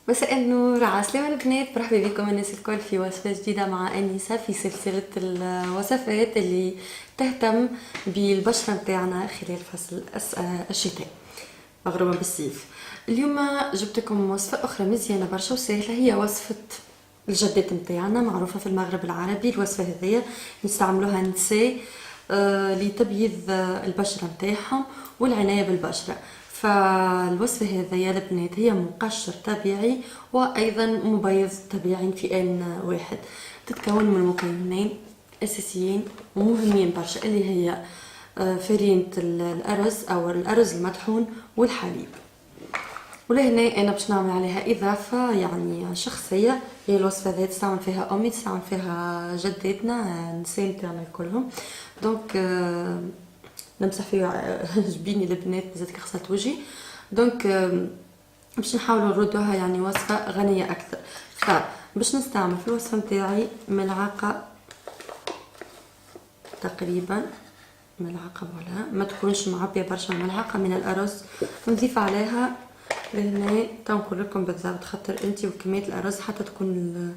مساء النور، عسلامة البنات، مرحبا بكم الناس الكل في وصفة جديدة مع أنيسة في سلسلة الوصفات اللي تهتم بالبشرة متاعنا خلال فصل الشتاء، مغرومة بالصيف. اليوم جبت لكم وصفة أخرى مزيانة برشا وسهلة، هي وصفة الجدات متاعنا معروفة في المغرب العربي. الوصفة هذيا نستعملوها نساء لتبييض البشرة متاعهم والعناية بالبشرة. فالوصفة هذيا البنات هي مقشر طبيعي وأيضا مبيض طبيعي في آن واحد. تتكون من مكونين أساسيين ومهمين برشا اللي هي فرينة الأرز أو الأرز المطحون والحليب. ولهنا انا باش نعمل عليها اضافه يعني شخصيه، هي الوصفه هذه تستعمل فيها امي، تستعمل فيها جداتنا، النساء تاعنا كلهم. دونك نمسح فيها جبيني البنات زاد غسلت وجهي. دونك باش نحاولوا نردوها يعني وصفه غنيه اكثر. فباش نستعمل في الوصفه نتاعي ملعقه تقريبا، ملعقه ولا ما تكونش معبيه برشا، ملعقه من الارز. نضيف عليها لهنا تنقول لكم بالضبط خاطر انتي وكميه الارز حتى تكون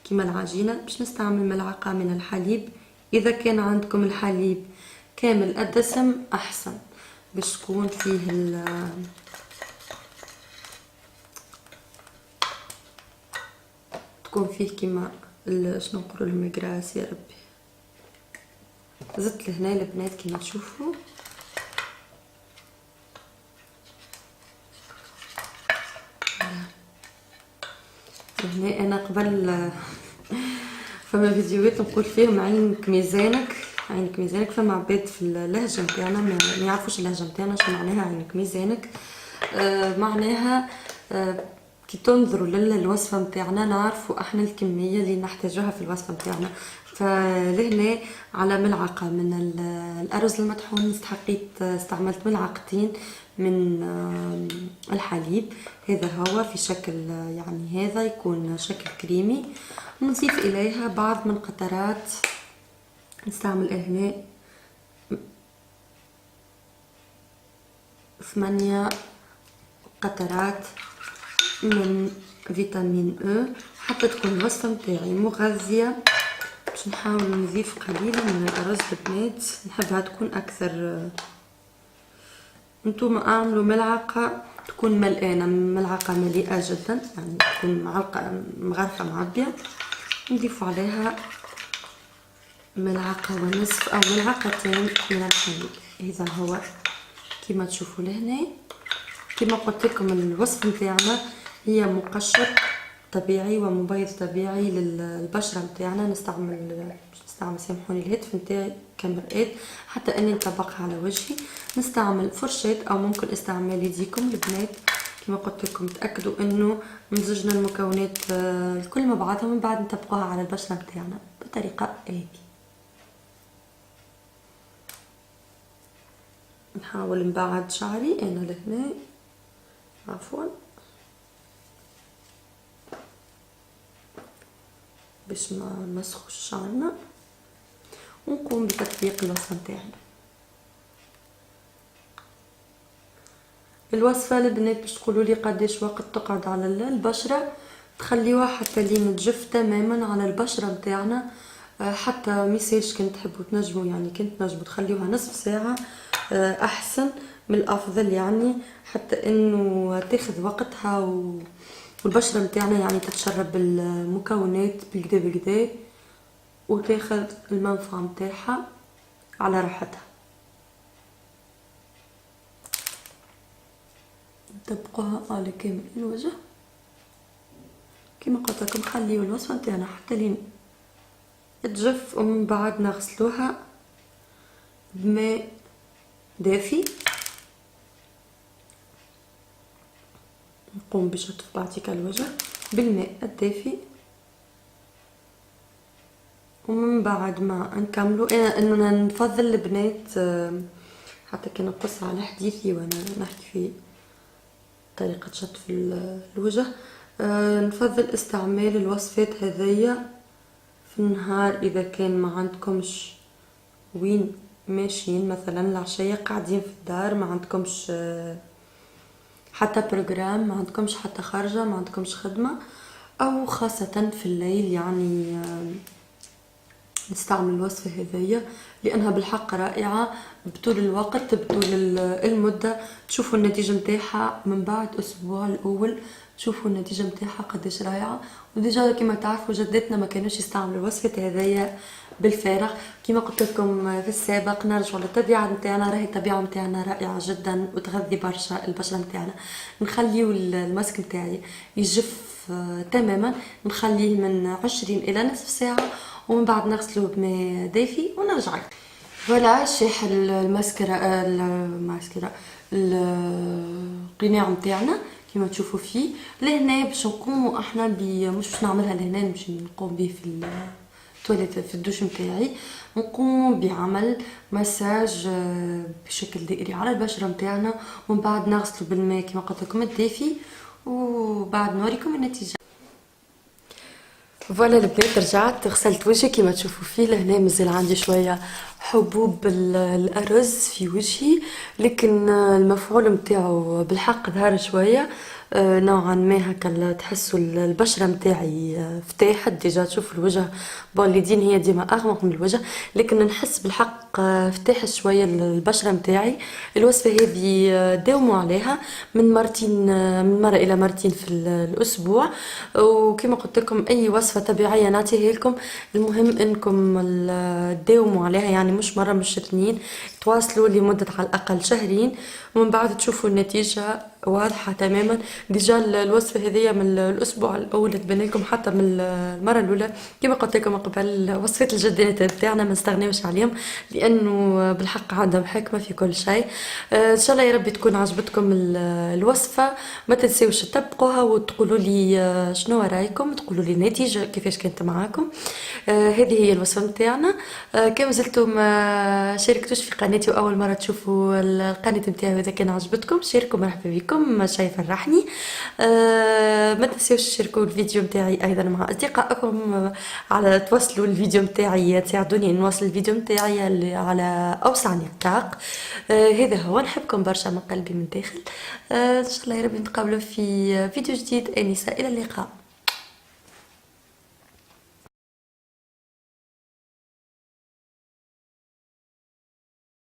كيما العجينه. باش نستعمل ملعقه من الحليب، اذا كان عندكم الحليب كامل الدسم احسن باش تكون فيه تكون فيه كيما شنو نقولوا المقراس يا ربي. زدت لهنا البنات كيما تشوفوا هنا. انا قبل فما فيديوهات نقول فيهم عينك ميزانك، عينك ميزانك. فما عباد في اللهجه نتاعنا ما يعرفوش اللهجه نتاعنا شنو معناها عينك ميزانك. معناها كي تنظروا للوصفه نتاعنا نعرفوا احنا الكميه اللي نحتاجوها في الوصفه نتاعنا. فلهنا على ملعقه من الارز المطحون استحقيت استعملت ملعقتين من الحليب. هذا هو في شكل يعني هذا يكون شكل كريمي. نضيف اليها بعض من قطرات، نستعمل هنا 8 قطرات من فيتامين او حتى تكون الوصفه نتاعي مغذيه. باش نحاول نضيف قليلا من الارز البنات، نحبها تكون اكثر. انتم اعملوا ملعقه تكون ملئانه، ملعقه مليئه جدا يعني تكون معلقه مغرفه معبيه. نضيف عليها ملعقه ونصف او ملعقتين من الحليب. اذا هو كما تشوفوا لهنا، كما قلت لكم الوصفه نتاعنا هي مقشر طبيعي ومبيض طبيعي للبشره نتاعنا. نستعمل سامحوني الهاتف نتاعي كمرآة حتى اني نطبقها على وجهي. نستعمل فرشاة او ممكن استعمال يديكم البنات. كما قلت لكم تاكدوا انه مزجنا المكونات الكل مع بعضها، من بعد نطبقوها على البشره نتاعنا بالطريقه هذه. نحاول نبعد شعري انا لهنا، عفوا، باش ما نمسخوش شعرنا، ونقوم بتطبيق الوصفه نتاعنا. الوصفه البنات باش تقولوا لي قداش وقت تقعد على البشره، تخليوها حتى لين تجف تماما على البشره نتاعنا. حتى ميساج كنت تحبوا تنجموا يعني كنت تنجموا تخليوها نصف ساعه احسن من الافضل، يعني حتى انه تاخذ وقتها والبشره نتاعنا يعني تتشرب المكونات بالكدا بالكدا وتاخذ المنفعه نتاعها على راحتها. نطبقوها على كامل الوجه كما قلت لكم. خليو الوصفه نتاعنا حتى لين تجف، ومن بعد نغسلوها بماء دافي. نقوم بشطف بعطيك الوجه بالماء الدافي، ومن بعد ما نكملوا انا اننا نفضل البنات حتى كي نقص على حديثي وانا نحكي في طريقه شطف الوجه، نفضل استعمال الوصفات هذيا في النهار اذا كان ما عندكمش وين ماشيين، مثلا العشيه قاعدين في الدار ما عندكمش حتى بروجرام، ما عندكمش حتى خارجة، ما عندكمش خدمة، او خاصة في الليل يعني نستعمل الوصفة هذية لأنها بالحق رائعة بطول الوقت، بطول المدة. تشوفوا النتيجة متاعها من بعد أسبوع الأول، تشوفوا النتيجة متاعها قديش رائعة. وديجا كما تعرفوا جدتنا ما كانوش يستعملوا الوصفة هذية بالفارغ. كما قلت لكم في السابق نرجعوا للطبيعة متاعنا، راهي الطبيعة متاعنا رائعة جدا وتغذي برشا البشرة متاعنا. نخليو الماسك متاعي يجف تماما، نخليه من 20 إلى نصف ساعة، ومن بعد نغسله بماء دافي ونرجع. فوالا شاح الماسكرا القناع متاعنا كما تشوفوا فيه لهنا. باش نقوموا احنا مش باش نعملها لهنا، باش نقوم به في التواليت في الدوش متاعي. نقوم بعمل مساج بشكل دائري على البشرة متاعنا، ومن بعد نغسله بالماء كما قلت لكم الدافي، وبعد نوريكم النتيجة. فوالا البنات رجعت غسلت وجهي كما تشوفوا فيه. لهنا مازال عندي شويه حبوب الارز في وجهي، لكن المفعول متاعو بالحق ظهر شويه نوعا ما هكا. تحسوا البشره متاعي فتاحت ديجا، تشوف الوجه بون ليدين هي ديما اغمق من الوجه، لكن نحس بالحق فتح شويه البشره متاعي. الوصفه هذه داوموا عليها من مره الى مرتين في الاسبوع. وكما قلت لكم اي وصفه طبيعيه نعطيها لكم، المهم انكم تداوموا عليها، يعني مش مره مش اثنين، تواصلوا لمده على الاقل شهرين، ومن بعد تشوفوا النتيجه واضحه تماما. ديجا الوصفه هذه من الاسبوع الاول تبان لكم حتى من المره الاولى. كما قلت لكم قبل وصفات الجدات بتاعنا ما نستغناوش عليهم، لانه بالحق عندهم حكمه في كل شيء. ان شاء الله يا ربي تكون عجبتكم الوصفه. ما تنسيوش تطبقوها وتقولوا لي شنو رايكم، تقولوا لي النتيجه كيفاش كانت معاكم. هذه هي الوصفه نتاعنا. كما زلتم ما شاركتوش في قناتي واول مره تشوفوا القناه نتاعي، اذا كان عجبتكم شاركوا، مرحبا بكم، شيء يفرحني. ما تنسيوش تشاركوا الفيديو نتاعي ايضا مع اصدقائكم، على توصلوا الفيديو نتاعي، تساعدوني نوصل الفيديو نتاعي على اوسع نطاق. هذا هو، نحبكم برشا من قلبي من داخل. ان شاء الله يا رب نتقابلوا في فيديو جديد. انسه، الى اللقاء.